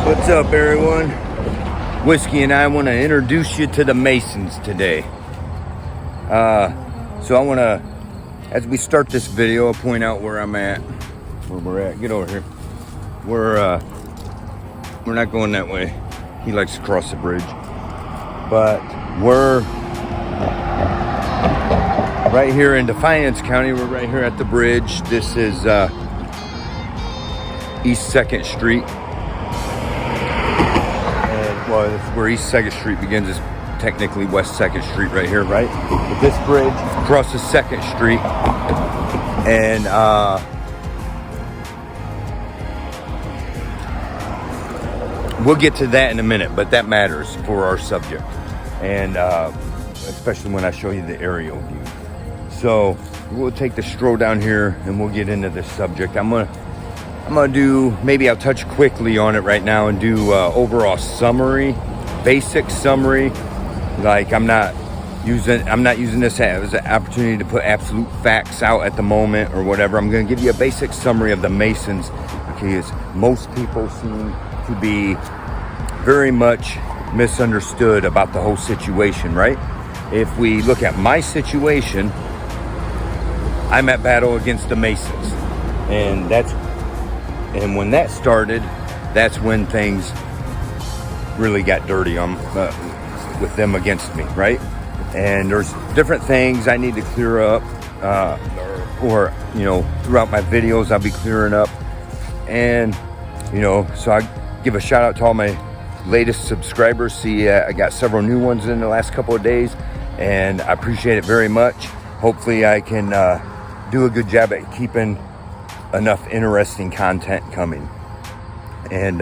What's up, everyone? Whiskey and I want to introduce you to the Masons today. So I want to, as we start this video, I'll point out where I'm at, where we're at. Get over here. We're not going that way. He likes to cross the bridge, but we're right here in Defiance County. We're right here at the bridge. This is East 2nd Street. Well, it's where East 2nd Street begins. Is technically West 2nd Street right here, right? But this bridge crosses 2nd Street, and we'll get to that in a minute, but that matters for our subject, and especially when I show you the aerial view. So we'll take the stroll down here, and we'll get into this subject. I'm gonna do, maybe I'll touch quickly on it right now and do overall summary, basic summary. Like I'm not using this as an opportunity to put absolute facts out at the moment or whatever. I'm gonna give you a basic summary of the Masons, because most people seem to be very much misunderstood about the whole situation, right? If we look at my situation, I'm at battle against the Masons, and when that started, that's when things really got dirty with them against me, right? And there's different things I need to clear up, or throughout my videos I'll be clearing up. And so I give a shout out to all my latest subscribers. See, I got several new ones in the last couple of days, and I appreciate it very much. Hopefully I can do a good job at keeping enough interesting content coming. And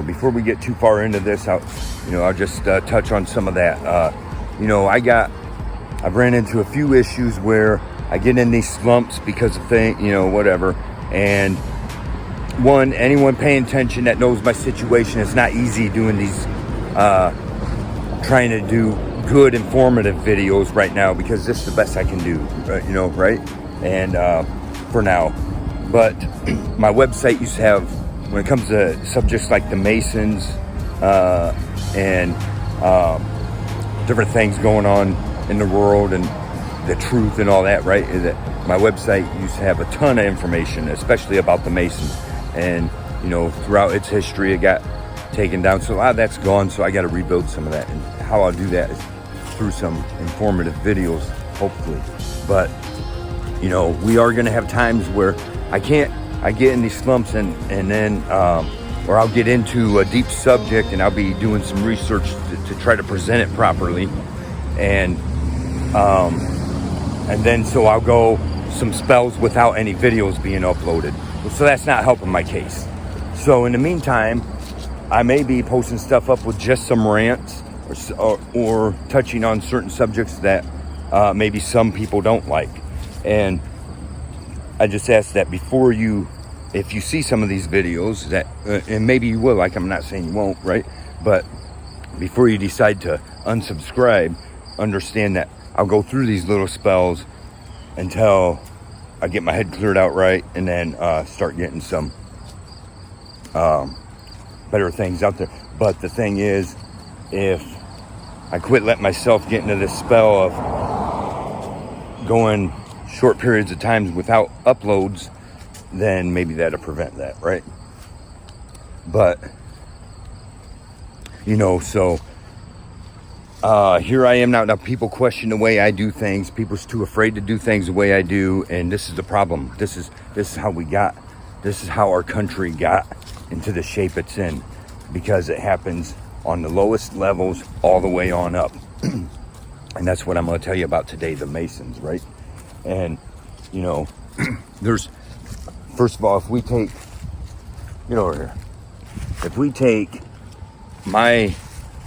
before we get too far into this, I'll just touch on some of that. I've ran into a few issues where I get in these slumps because of whatever. And anyone paying attention that knows my situation, it's not easy doing these trying to do good informative videos right now, because this is the best I can do, right? And for now. But my website used to have, when it comes to subjects like the Masons and different things going on in the world and the truth and all that, right? My website used to have a ton of information, especially about the Masons. And, throughout its history, it got taken down. So a lot of that's gone, so I got to rebuild some of that. And how I'll do that is through some informative videos, hopefully. But, we are going to have times where I get in these slumps and then, or I'll get into a deep subject and I'll be doing some research to try to present it properly. And then so I'll go some spells without any videos being uploaded. So that's not helping my case. So in the meantime, I may be posting stuff up with just some rants or touching on certain subjects that maybe some people don't like. And I just ask that before if you see some of these videos that, and maybe you will, like I'm not saying you won't, right? But before you decide to unsubscribe, understand that I'll go through these little spells until I get my head cleared out right, and then start getting some better things out there. But the thing is, if I quit letting myself get into this spell of going short periods of times without uploads, then maybe that'll prevent that, right? But so here I am now. People question the way I do things. People's too afraid to do things the way I do, and this is the problem. This is how we got. This is how our country got into the shape it's in, because it happens on the lowest levels all the way on up. And that's what I'm going to tell you about today, the Masons, right? And there's, first of all, if we take, get over here, if we take my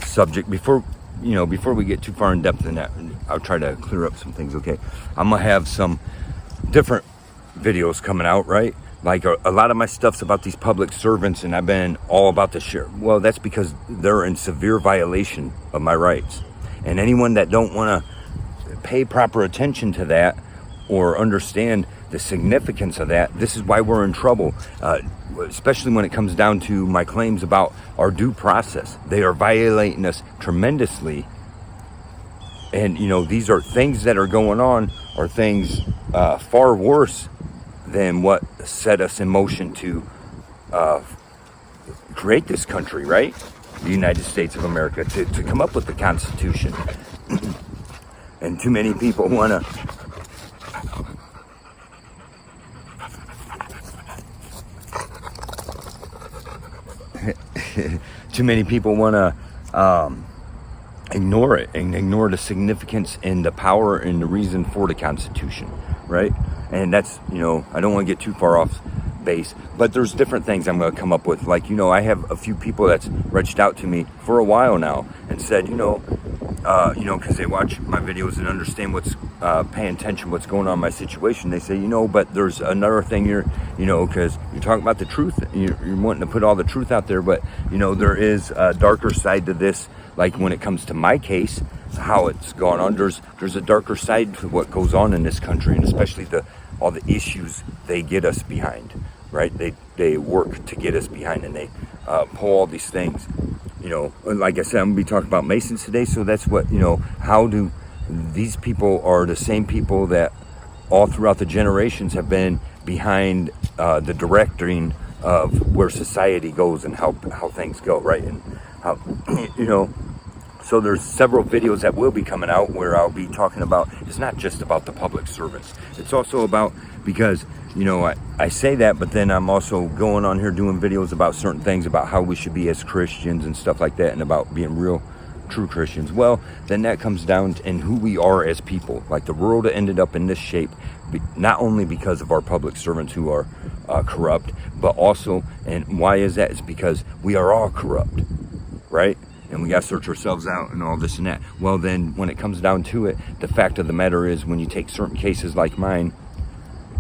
subject, before we get too far in depth in that, I'll try to clear up some things, okay? I'm gonna have some different videos coming out, right? Like a lot of my stuff's about these public servants, and I've been all about the share. Well, that's because they're in severe violation of my rights. And anyone that don't want to pay proper attention to that or understand the significance of that, this is why we're in trouble. especially when it comes down to my claims about our due process. They are violating us tremendously. And, these are things that are going on, are things far worse than what set us in motion to create this country, right? The United States of America, to come up with the Constitution. And too many people want to ignore it and ignore the significance and the power and the reason for the Constitution, right? And that's, I don't want to get too far off base, but there's different things I'm going to come up with. Like, I have a few people that's reached out to me for a while now and said, because they watch my videos and understand what's paying attention, what's going on in my situation. They say, but there's another thing here, because you're talking about the truth. You're wanting to put all the truth out there, but, there is a darker side to this. Like when it comes to my case, how it's gone on, there's a darker side to what goes on in this country, and especially all the issues they get us behind, right? They work to get us behind, and they pull all these things. Like I said, I'm going to be talking about Masons today, so that's what, how do these people are the same people that all throughout the generations have been behind the directing of where society goes and how things go, right? And how, so there's several videos that will be coming out where I'll be talking about, it's not just about the public servants. It's also about, because, I say that, but then I'm also going on here doing videos about certain things about how we should be as Christians and stuff like that, and about being real, true Christians. Well, then that comes down to who we are as people. Like the world ended up in this shape, not only because of our public servants who are corrupt, but also, and why is that? It's because we are all corrupt, right? And we got to search ourselves out and all this and that. Well, then when it comes down to it, the fact of the matter is, when you take certain cases like mine,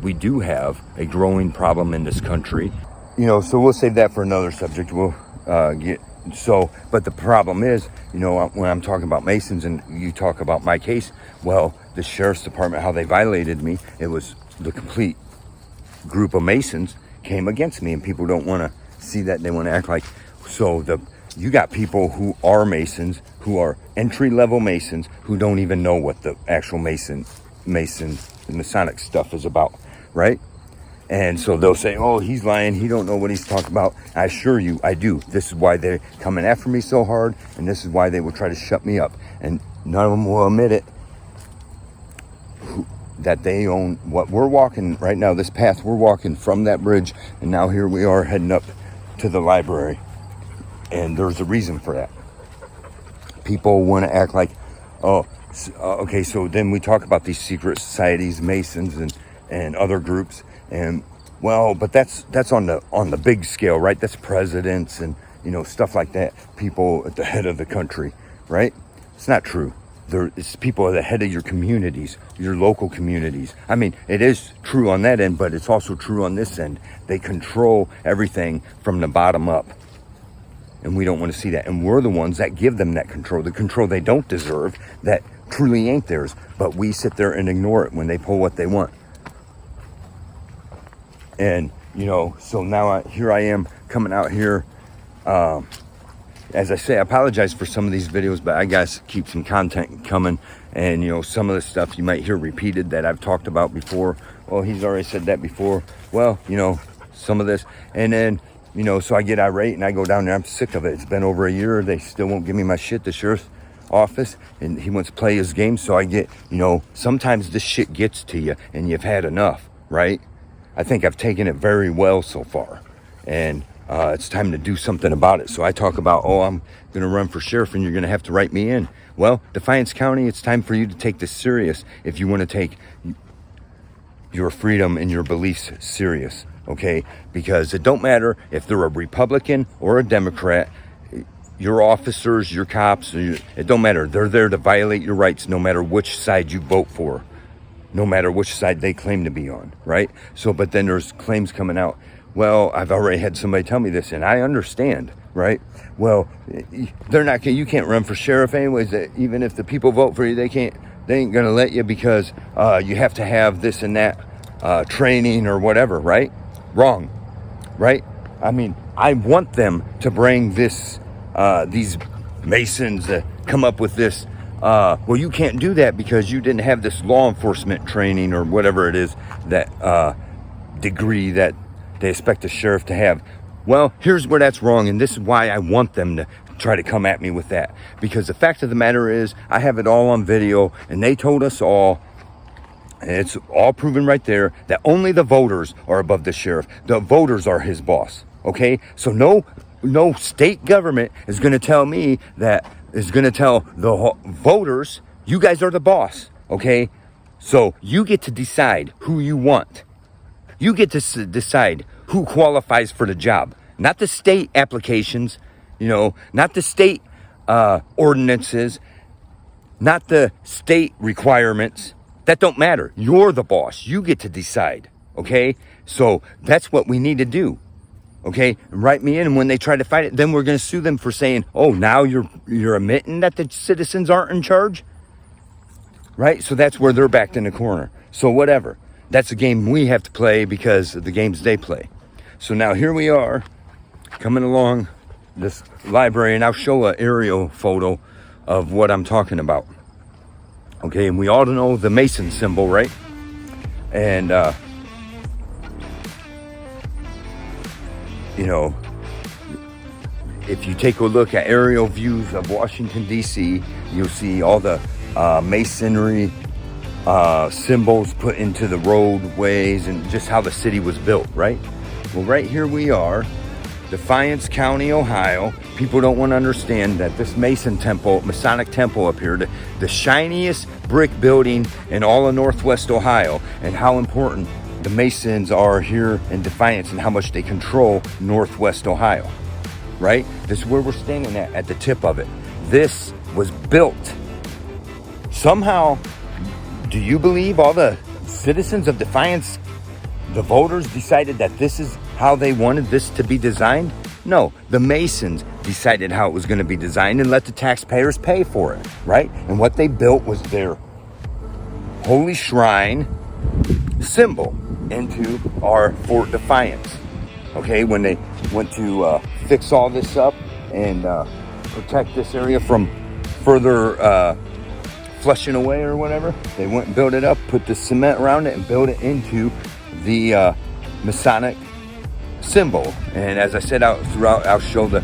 we do have a growing problem in this country. So we'll save that for another subject. We'll but the problem is, when I'm talking about Masons and you talk about my case, well, the sheriff's department, how they violated me, it was the complete group of Masons came against me, and people don't want to see that. They want to act like, you got people who are Masons, who are entry-level Masons, who don't even know what the actual Masonic stuff is about, right? And so they'll say, oh, he's lying, he don't know what he's talking about. I assure you, I do. This is why they're coming after me so hard, and this is why they will try to shut me up. And none of them will admit it, that they own what we're walking right now, this path we're walking from that bridge, and now here we are heading up to the library. And there's a reason for that. People want to act like, okay, so then we talk about these secret societies, Masons and other groups, and well, but that's on the big scale, right? That's presidents and stuff like that, people at the head of the country, right? It's not true. It's people at the head of your communities, your local communities. I mean, it is true on that end, but it's also true on this end. They control everything from the bottom up. And we don't want to see that. And we're the ones that give them that control, the control they don't deserve, that truly ain't theirs. But we sit there and ignore it when they pull what they want. And, so now here I am coming out here. As I say, I apologize for some of these videos, but I got to keep some content coming. And, some of the stuff you might hear repeated that I've talked about before. Well, he's already said that before. Well, some of this. And then, so I get irate and I go down there. I'm sick of it. It's been over a year. They still won't give me my shit, the sheriff's office. And he wants to play his game. So I get, sometimes this shit gets to you and you've had enough, right? I think I've taken it very well so far. And it's time to do something about it. So I talk about, I'm going to run for sheriff and you're going to have to write me in. Well, Defiance County, it's time for you to take this serious if you want to take your freedom and your beliefs serious, okay? Because it don't matter if they're a Republican or a Democrat, your officers, your cops, it don't matter. They're there to violate your rights no matter which side you vote for, no matter which side they claim to be on, right? So, but then there's claims coming out. Well, I've already had somebody tell me this, and I understand, right? Well, you can't run for sheriff anyways. Even if the people vote for you, they ain't gonna let you because you have to have this and that training or whatever, right? Wrong, right? I mean, I want them to bring this, these Masons to come up with this. Well, you can't do that because you didn't have this law enforcement training or whatever it is, that degree that they expect a sheriff to have. Well, here's where that's wrong, and this is why I want them to try to come at me with that. Because the fact of the matter is, I have it all on video, and they told us all, and it's all proven right there, that only the voters are above the sheriff. The voters are his boss, okay? So no state government is going to tell me that, is going to tell the voters, you guys are the boss, okay? So you get to decide who you want. You get to decide who qualifies for the job. Not the state applications, not the state ordinances, not the state requirements. That don't matter. You're the boss. You get to decide, okay? So that's what we need to do, okay? Write me in, and when they try to fight it, then we're going to sue them for saying, oh, now you're admitting that the citizens aren't in charge, right? So that's where they're backed in the corner. So whatever. That's a game we have to play because of the games they play. So now here we are coming along this library, and I'll show an aerial photo of what I'm talking about. Okay, and we all know the Mason symbol, right? And, if you take a look at aerial views of Washington, D.C., you'll see all the masonry symbols put into the roadways and just how the city was built, right? Well, right here we are, Defiance County, Ohio. People don't want to understand that this Masonic temple up here, the shiniest brick building in all of Northwest Ohio, and how important the Masons are here in Defiance and how much they control Northwest Ohio, right? This is where we're standing at the tip of it. This was built somehow. Do you believe all the citizens of Defiance, the voters, decided that this is how they wanted this to be designed? No, the Masons decided how it was going to be designed and let the taxpayers pay for it, right? And what they built was their holy shrine symbol into our Fort Defiance. Okay, when they went to fix all this up and protect this area from further flushing away or whatever, they went and built it up, put the cement around it, and built it into the Masonic symbol. And as I said, I'll show the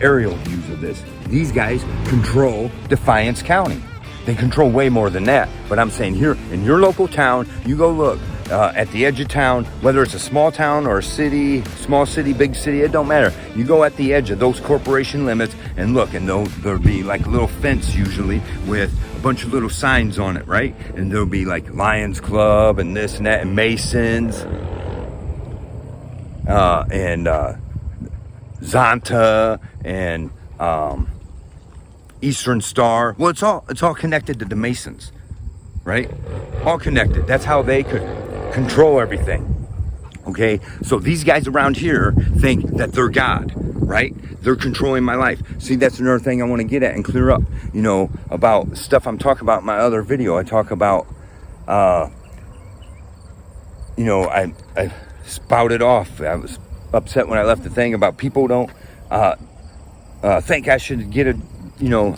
aerial views of this. These guys control Defiance County. They control way more than that. But I'm saying here in your local town, you go look at the edge of town, whether it's a small town or a city, small city, big city, it don't matter. You go at the edge of those corporation limits and look, and there'll be like a little fence usually with a bunch of little signs on it, right? And there'll be like Lions Club and this and that and Masons and Zonta and Eastern Star. Well, it's all connected to the Masons, right? All connected. That's how they could control everything. Okay, so these guys around here think that they're God, right? They're controlling my life. See, that's another thing I want to get at and clear up, about stuff I'm talking about in my other video. I talk about, I spouted off. I was upset when I left the thing about people don't think I should get a,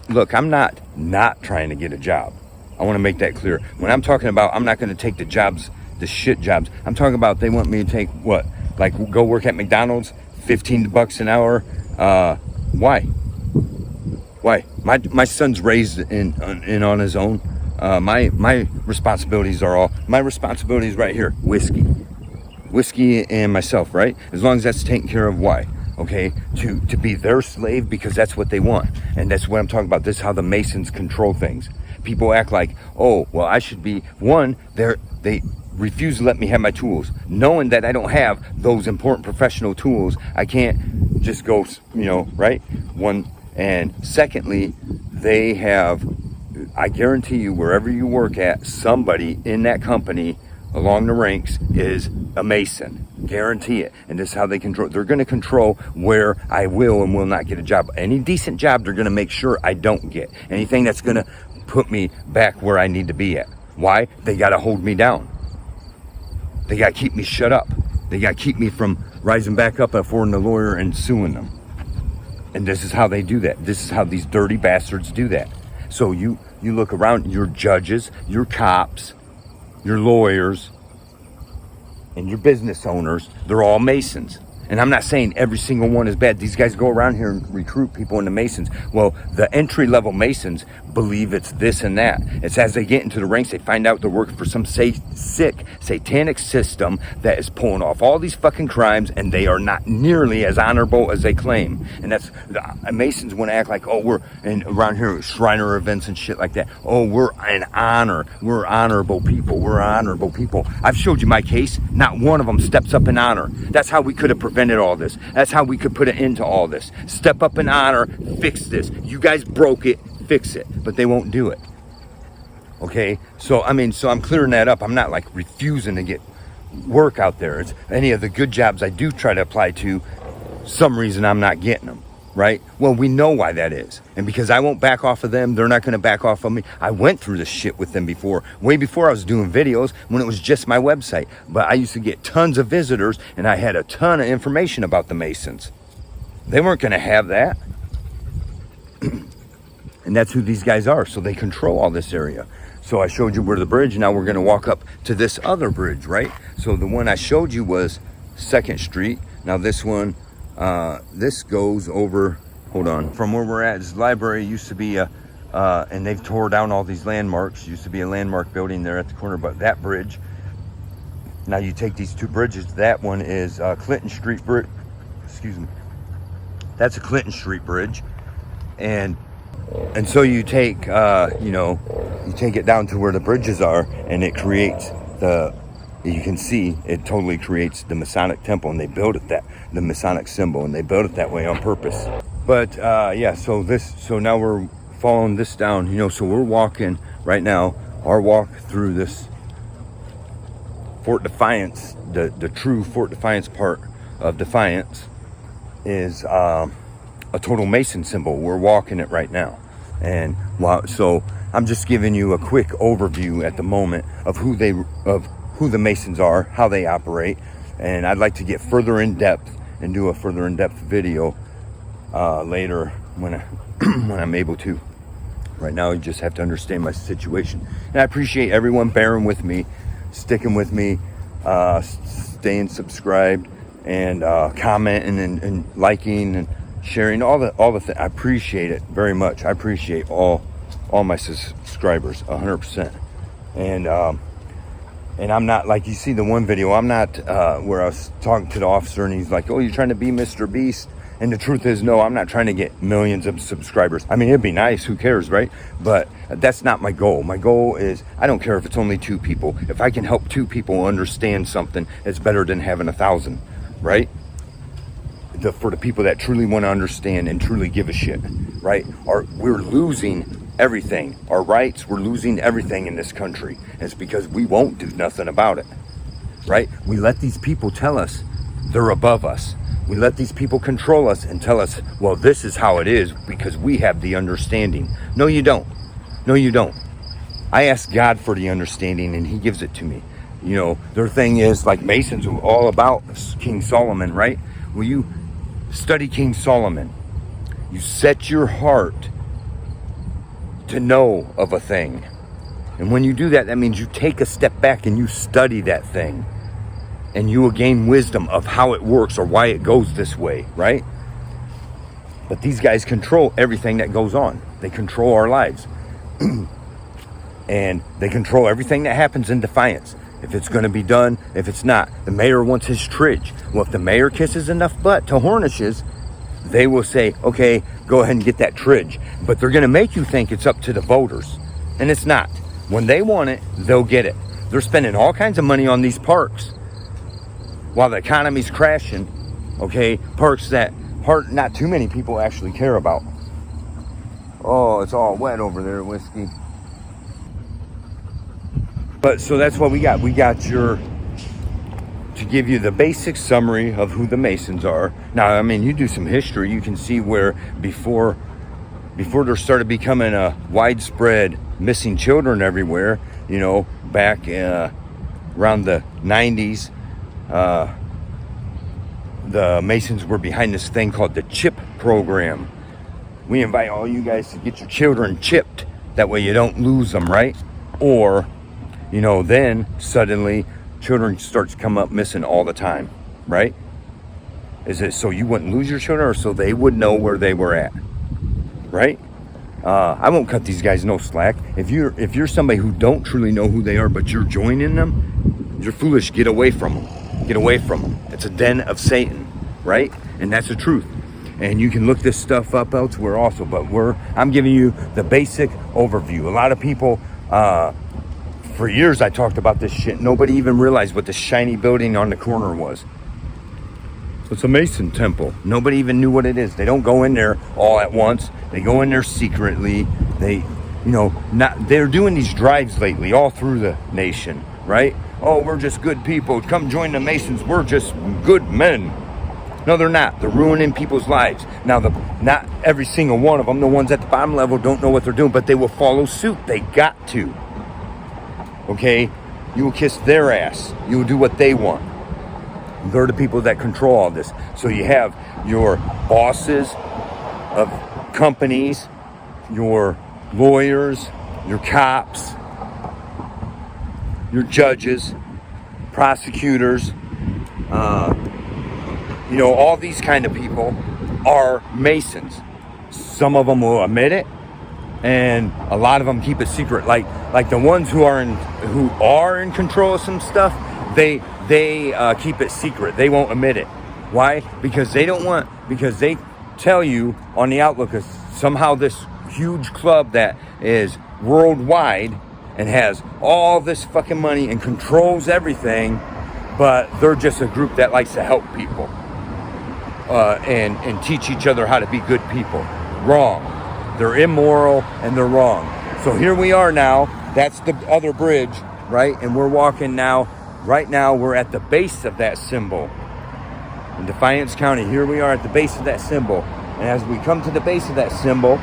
look, I'm not trying to get a job. I want to make that clear. When I'm talking about, I'm not going to take the jobs, the shit jobs. I'm talking about they want me to take what? Like go work at McDonald's, $15 an hour. Why? My son's raised in on his own. My responsibilities are right here. Whiskey and myself, right? As long as that's taken care of. Why? Okay, to be their slave because that's what they want. And that's what I'm talking about. This is how the Masons control things. People act like, oh, well, I should be one. They refuse to let me have my tools, knowing that I don't have those important professional tools. I can't just go, right? One, and secondly, they have, I guarantee you, wherever you work at, somebody in that company along the ranks is a Mason. Guarantee it. And this is how they control. They're going to control where I will and will not get a job. Any decent job, they're going to make sure I don't get. Anything that's going to put me back where I need to be at. Why? They got to hold me down. They got to keep me shut up. They got to keep me from rising back up, affording a lawyer and suing them. And this is how they do that. This is how these dirty bastards do that. So you look around, your judges, your cops, your lawyers, and your business owners, they're all Masons. And I'm not saying every single one is bad. These guys go around here and recruit people into Masons. Well, the entry-level Masons believe it's this and that. It's as they get into the ranks, they find out they're working for some sick, satanic system that is pulling off all these fucking crimes, and they are not nearly as honorable as they claim. And that's, the Masons want to act like, oh, we're, and around here, Shriner events and shit like that. Oh, we're an honor. We're honorable people. We're honorable people. I've showed you my case. Not one of them steps up in honor. That's how we could have prevented all this. That's how we could put an end to all this. Step up in honor, fix this. You guys broke it, fix it. But they won't do it. Okay? So, I mean, so I'm clearing that up. I'm not like refusing to get work out there. It's any of the good jobs I do try to apply to, some reason I'm not getting them. Right? Well, we know why that is. And because I won't back off of them, they're not going to back off of me. I went through this shit with them before, way before I was doing videos, when it was just my website. But I used to get tons of visitors, and I had a ton of information about the Masons. They weren't going to have that. And that's who these guys are. So they control all this area. So I showed you where the bridge. Now we're going to walk up to this other bridge, right? So the one I showed you was 2nd Street. Now this one, this goes over, hold on, from where we're at, this library used to be a, and they've tore down all these landmarks, used to be a landmark building there at the corner, but that bridge, now you take these two bridges, that one is Clinton Street Bridge, excuse me, that's a Clinton Street Bridge, and so you take, you know, you take it down to where the bridges are, and it creates the, you can see it totally creates the Masonic temple, and they built it that, the Masonic symbol, and they built it that way on purpose. But yeah, so now we're following this down, you know, so we're walking right now, our walk through this Fort Defiance, the true Fort Defiance part of Defiance is a total Mason symbol. We're walking it right now. And wow, so I'm just giving you a quick overview at the moment of who the Masons are, how they operate, and I'd like to get further in depth and do a further in depth video later when when I'm able to. Right now, you just have to understand my situation, and I appreciate everyone bearing with me, sticking with me, staying subscribed, and commenting and liking and sharing all the things. I appreciate it very much. I appreciate all my subscribers 100%, and I'm not, like you see the one video, I'm not where I was talking to the officer and he's like, oh, you're trying to be Mr. Beast. And the truth is, no, I'm not trying to get millions of subscribers. I mean, it'd be nice, who cares, right? But that's not my goal. My goal is, I don't care if it's only 2 people. If I can help 2 people understand something, it's better than having 1,000, right? For the people that truly want to understand and truly give a shit, right? We're losing everything. Our rights, we're losing everything in this country. And it's because we won't do nothing about it, right? We let these people tell us they're above us. We let these people control us and tell us, well, this is how it is because we have the understanding. No, you don't. No, you don't. I ask God for the understanding and he gives it to me. You know, their thing is, like Masons are all about King Solomon, right? Well, you study King Solomon. You set your heart to know of a thing. And when you do that, that means you take a step back and you study that thing. And you will gain wisdom of how it works or why it goes this way, right? But these guys control everything that goes on. They control our lives. And they control everything that happens in Defiance. If it's going to be done, if it's not. The mayor wants his tridge. Well, if the mayor kisses enough butt to Hornishes, they will say, okay, go ahead and get that tridge. But they're going to make you think it's up to the voters. And it's not. When they want it, they'll get it. They're spending all kinds of money on these parks. While the economy's crashing, okay, parks that not too many people actually care about. Oh, it's all wet over there, Whiskey. But so that's what we got. We got to give you the basic summary of who the Masons are. Now, I mean, you do some history, you can see where before there started becoming a widespread missing children everywhere, you know, back around the 90s, the Masons were behind this thing called the chip program. We invite all you guys to get your children chipped. That way you don't lose them, right? Or, you know, then suddenly children start to come up missing all the time, right? Is it so you wouldn't lose your children, or so they would know where they were at, right? I won't cut these guys no slack. If you're somebody who don't truly know who they are, but you're joining them, you're foolish. Get away from them. Get away from them. It's a den of Satan, right? And that's the truth. And you can look this stuff up elsewhere also, but I'm giving you the basic overview. A lot of people, for years I talked about this shit. Nobody even realized what the shiny building on the corner was. It's a Mason temple. Nobody even knew what it is. They don't go in there all at once. They go in there secretly. They're doing these drives lately all through the nation, right? Oh, we're just good people. Come join the Masons. We're just good men. No, they're not. They're ruining people's lives. Now, not every single one of them, the ones at the bottom level, don't know what they're doing, but they will follow suit. They got to. Okay? You will kiss their ass. You will do what they want. They're the people that control all this. So you have your bosses of companies, your lawyers, your cops, your judges, prosecutors, all these kind of people are Masons. Some of them will admit it, and a lot of them keep it secret. Like the ones who are in control of some stuff, they keep it secret. They won't admit it. Why? Because they tell you on the outlook is somehow this huge club that is worldwide and has all this fucking money and controls everything, but they're just a group that likes to help people and teach each other how to be good people. Wrong. They're immoral and they're wrong. So here we are now. That's the other bridge, right? And we're walking now. Right now, we're at the base of that symbol. In Defiance County, here we are at the base of that symbol. And as we come to the base of that symbol,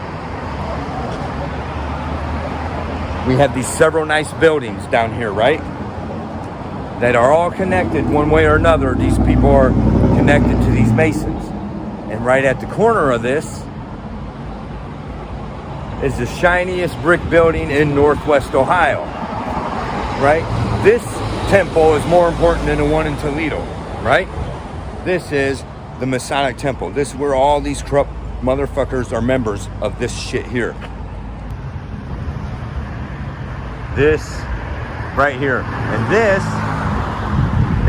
we have these several nice buildings down here, right? That are all connected one way or another. These people are connected to these Masons. And right at the corner of this is the shiniest brick building in Northwest Ohio, right? This temple is more important than the one in Toledo, right? This is the Masonic temple. This is where all these corrupt motherfuckers are members of this shit here. This right here. And this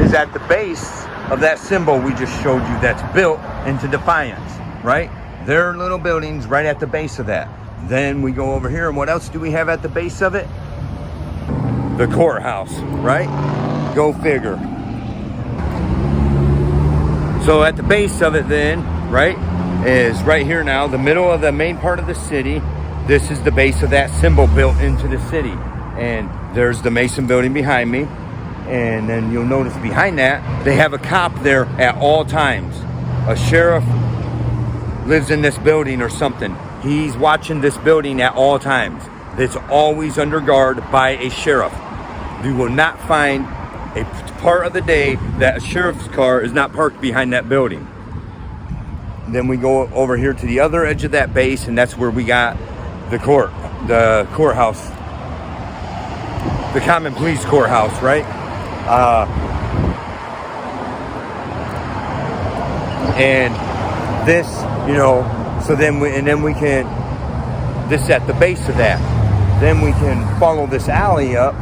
is at the base of that symbol we just showed you that's built into Defiance, right? There are little buildings right at the base of that. Then we go over here, and what else do we have at the base of it? The courthouse, right? Go figure. So at the base of it then, right, is right here now, the middle of the main part of the city. This is the base of that symbol built into the city. And there's the Mason building behind me. And then you'll notice behind that, they have a cop there at all times. A sheriff lives in this building or something. He's watching this building at all times. It's always under guard by a sheriff. You will not find a part of the day that a sheriff's car is not parked behind that building. Then we go over here to the other edge of that base, and that's where we got the courthouse, the common police courthouse, right? And this, so then we can, this at the base of that. Then we can follow this alley up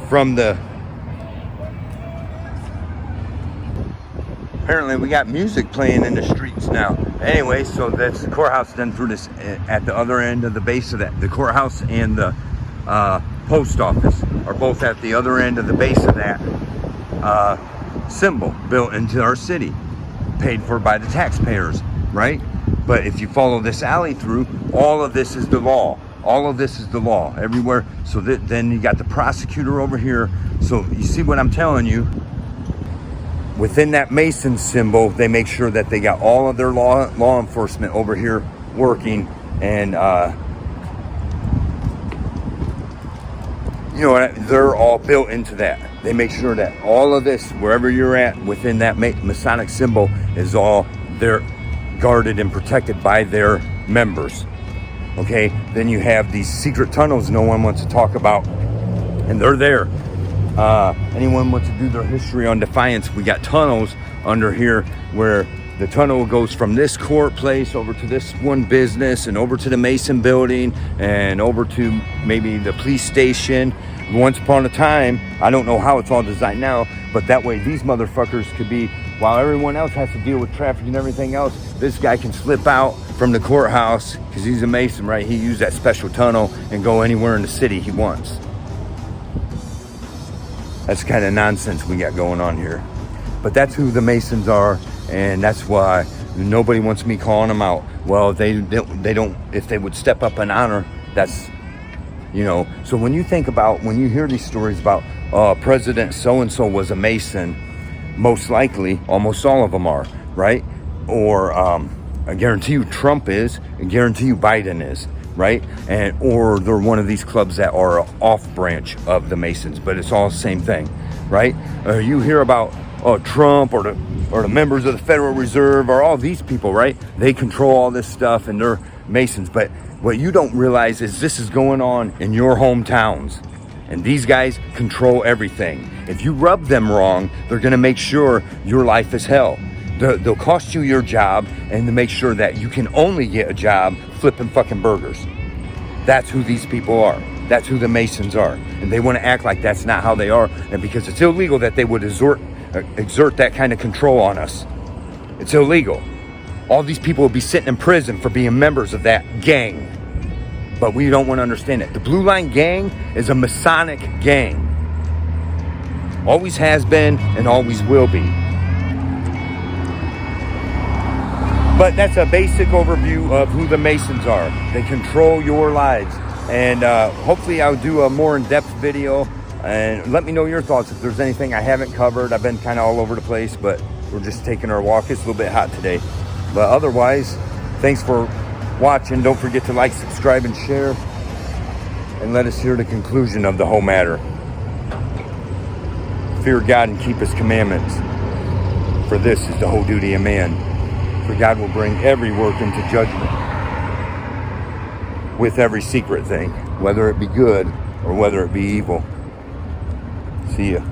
from the, apparently we got music playing in the streets now. Anyway, so that's the courthouse. Then through this, at the other end of the base of that, the courthouse and the post office are both at the other end of the base of that symbol built into our city, paid for by the taxpayers, right? But if you follow this alley through, all of this is the law. All of this is the law everywhere. So then you got the prosecutor over here. So you see what I'm telling you? Within that Mason symbol, they make sure that they got all of their law enforcement over here working, and they're all built into that. They make sure that all of this, wherever you're at within that Masonic symbol, is all they're guarded and protected by their members. Okay, then you have these secret tunnels no one wants to talk about, and they're there. Anyone wants to do their history on Defiance, we got tunnels under here where the tunnel goes from this court place over to this one business and over to the Mason building and over to maybe the police station. Once upon a time, I don't know how it's all designed now, but that way these motherfuckers could be, while everyone else has to deal with traffic and everything else, this guy can slip out from the courthouse because he's a Mason, right? He used that special tunnel and go anywhere in the city he wants. That's the kind of nonsense we got going on here. But that's who the Masons are, and that's why nobody wants me calling them out. Well, they don't, if they would step up and honor, that's, you know. So when you think about, when you hear these stories about President so-and-so was a Mason, most likely, almost all of them are, right? Or I guarantee you Trump is, I guarantee you Biden is, right? And or they're one of these clubs that are an off branch of the Masons, but it's all the same thing, right? You hear about Trump or the members of the Federal Reserve or all these people, right? They control all this stuff and they're Masons. But what you don't realize is this is going on in your hometowns. And these guys control everything. If you rub them wrong, they're going to make sure your life is hell. They'll cost you your job and to make sure that you can only get a job flipping fucking burgers. That's who these people are. That's who the Masons are. And they want to act like that's not how they are. And because it's illegal that they would exert that kind of control on us. It's illegal. All these people will be sitting in prison for being members of that gang. But we don't want to understand it. The Blue Line Gang is a Masonic gang. Always has been and always will be. But that's a basic overview of who the Masons are. They control your lives. And hopefully I'll do a more in-depth video. And let me know your thoughts if there's anything I haven't covered. I've been kind of all over the place, but we're just taking our walk. It's a little bit hot today. But otherwise, thanks for watching. Don't forget to like, subscribe, and share. And let us hear the conclusion of the whole matter. Fear God and keep his commandments. For this is the whole duty of man. For God will bring every work into judgment with every secret thing, whether it be good or whether it be evil. See ya.